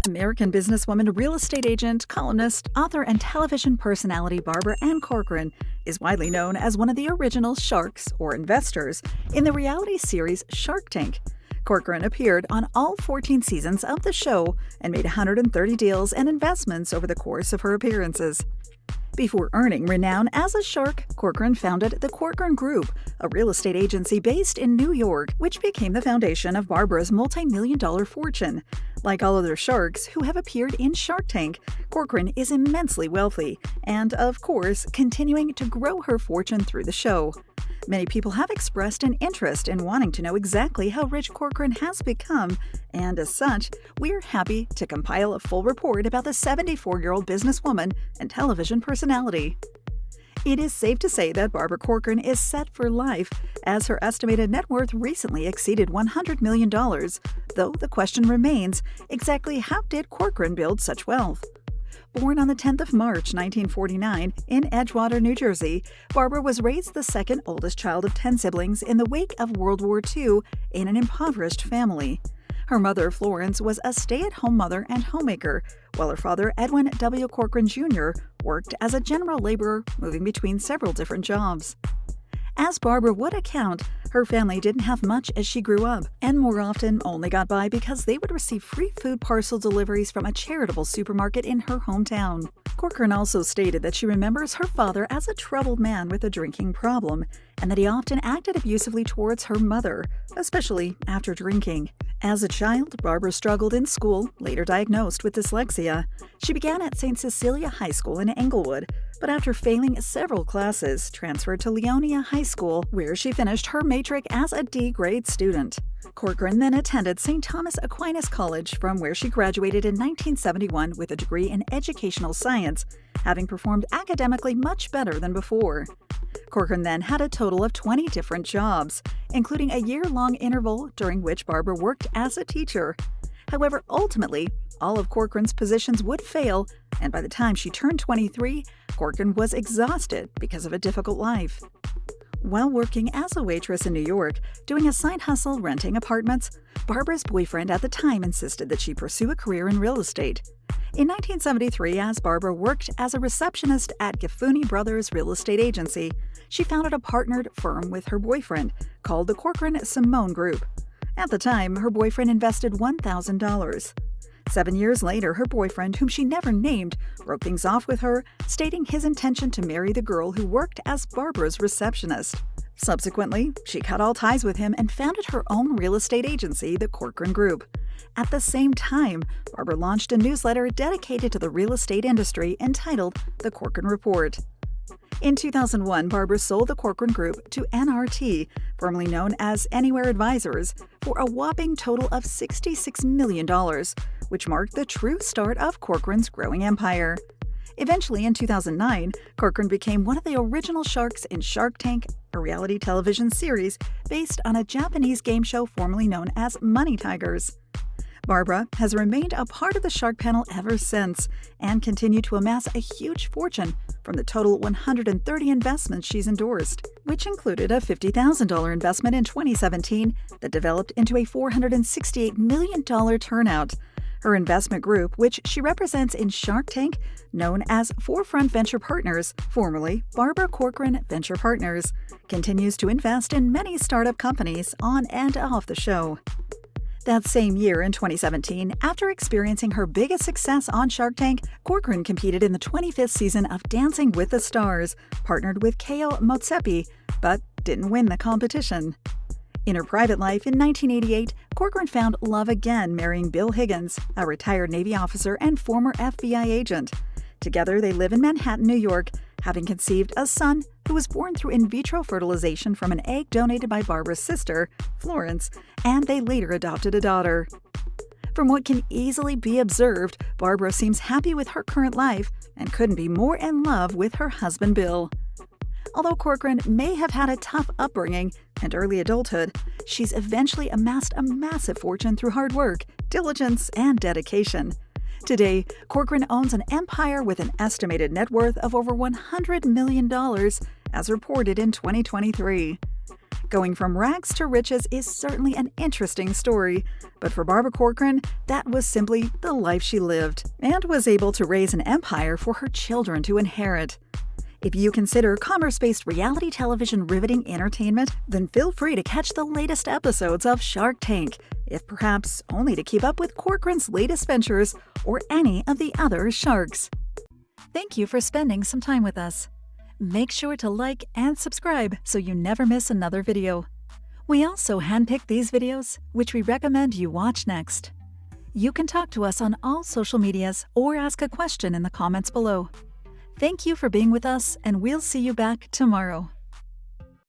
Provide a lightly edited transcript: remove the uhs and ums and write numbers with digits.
American businesswoman, real estate agent, columnist, author, and television personality Barbara Ann Corcoran is widely known as one of the original sharks, or investors, in the reality series Shark Tank. Corcoran appeared on all 14 seasons of the show and made 130 deals and investments over the course of her appearances. Before earning renown as a shark, Corcoran founded the Corcoran Group, a real estate agency based in New York, which became the foundation of Barbara's multi-million-dollar fortune. Like all other sharks who have appeared in Shark Tank, Corcoran is immensely wealthy and, of course, continuing to grow her fortune through the show. Many people have expressed an interest in wanting to know exactly how rich Corcoran has become, and as such, we are happy to compile a full report about the 74-year-old businesswoman and television personality. It is safe to say that Barbara Corcoran is set for life, as her estimated net worth recently exceeded $100 million, though the question remains, exactly how did Corcoran build such wealth? Born on the 10th of March 1949 in Edgewater, New Jersey, Barbara was raised the second oldest child of 10 siblings in the wake of World War II in an impoverished family. Her mother, Florence, was a stay-at-home mother and homemaker, while her father, Edwin W. Corcoran Jr., worked as a general laborer, moving between several different jobs. As Barbara would account, her family didn't have much as she grew up, and more often only got by because they would receive free food parcel deliveries from a charitable supermarket in her hometown. Corcoran also stated that she remembers her father as a troubled man with a drinking problem, and that he often acted abusively towards her mother, especially after drinking. As a child, Barbara struggled in school, later diagnosed with dyslexia. She began at St. Cecilia High School in Englewood, but after failing several classes, transferred to Leonia High School, where she finished her matric as a D-grade student. Corcoran then attended St. Thomas Aquinas College, from where she graduated in 1971 with a degree in educational science, having performed academically much better than before. Corcoran then had a total of 20 different jobs, including a year-long interval during which Barbara worked as a teacher. However, ultimately, all of Corcoran's positions would fail, and by the time she turned 23, Corcoran was exhausted because of a difficult life. While working as a waitress in New York, doing a side hustle renting apartments, Barbara's boyfriend at the time insisted that she pursue a career in real estate. In 1973, as Barbara worked as a receptionist at Gaffuni Brothers Real Estate Agency, she founded a partnered firm with her boyfriend called the Corcoran Simone Group. At the time, her boyfriend invested $1,000. 7 years later, her boyfriend, whom she never named, broke things off with her, stating his intention to marry the girl who worked as Barbara's receptionist. Subsequently, she cut all ties with him and founded her own real estate agency, the Corcoran Group. At the same time, Barbara launched a newsletter dedicated to the real estate industry entitled The Corcoran Report. In 2001, Barbara sold the Corcoran Group to NRT, formerly known as Anywhere Advisors, for a whopping total of $66 million, which marked the true start of Corcoran's growing empire. Eventually, in 2009, Corcoran became one of the original sharks in Shark Tank, a reality television series based on a Japanese game show formerly known as Money Tigers. Barbara has remained a part of the Shark panel ever since and continued to amass a huge fortune from the total 130 investments she's endorsed, which included a $50,000 investment in 2017 that developed into a $468 million turnout. Her investment group, which she represents in Shark Tank, known as Forefront Venture Partners, formerly Barbara Corcoran Venture Partners, continues to invest in many startup companies on and off the show. That same year, in 2017, after experiencing her biggest success on Shark Tank, Corcoran competed in the 25th season of Dancing with the Stars, partnered with Keo Motsepe, but didn't win the competition. In her private life, in 1988, Corcoran found love again, marrying Bill Higgins, a retired Navy officer and former FBI agent. Together, they live in Manhattan, New York, having conceived a son who was born through in vitro fertilization from an egg donated by Barbara's sister, Florence, and they later adopted a daughter. From what can easily be observed, Barbara seems happy with her current life and couldn't be more in love with her husband, Bill. Although Corcoran may have had a tough upbringing and early adulthood, she's eventually amassed a massive fortune through hard work, diligence, and dedication. Today, Corcoran owns an empire with an estimated net worth of over $100 million, as reported in 2023. Going from rags to riches is certainly an interesting story, but for Barbara Corcoran, that was simply the life she lived, and was able to raise an empire for her children to inherit. If you consider commerce-based reality television riveting entertainment, then feel free to catch the latest episodes of Shark Tank, if perhaps only to keep up with Corcoran's latest ventures or any of the other sharks. Thank you for spending some time with us. Make sure to like and subscribe so you never miss another video. We also handpick these videos, which we recommend you watch next. You can talk to us on all social medias or ask a question in the comments below. Thank you for being with us, and we'll see you back tomorrow.